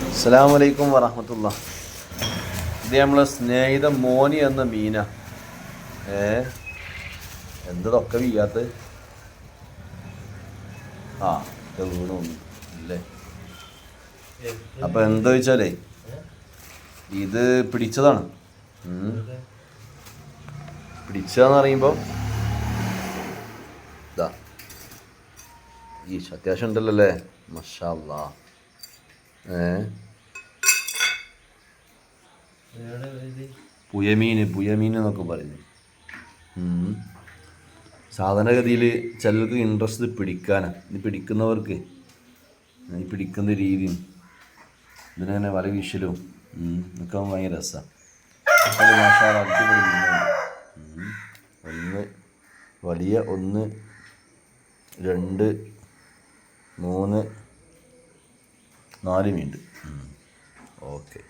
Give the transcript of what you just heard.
അസ്സലാമു അലൈക്കും വറഹ്മത്തുള്ളാഹി. ഇത് നമ്മളെ സ്നേഹിത മോനി എന്ന മീന. എന്തൊക്കെ വീയാത്ത വീണു അല്ലേ. അപ്പം എന്താ വെച്ചാലേ ഇത് പിടിച്ചതാണ്. പിടിച്ചതെന്ന് പറയുമ്പോൾ ഇതാ ഈ അത്യാവശ്യം ഉണ്ടല്ലോ അല്ലേ, മാഷാ അല്ലാഹ്. പുയമീൻ എന്നൊക്കെ പറയുന്നത്. സാധാരണഗതിയിൽ ചിലർക്ക് ഇൻട്രസ്റ്റ് പിടിക്കാനാണ്. ഇത് പിടിക്കുന്നവർക്ക് ഈ പിടിക്കുന്ന രീതിയും ഇതിന് തന്നെ വല വീശലും ഒക്കെ ഭയങ്കര രസമാണ്. അടിപൊളി മീനുണ്ട്. ഒന്ന് വലിയ 1 2 3 4 മീനുണ്ട്. ഓക്കെ.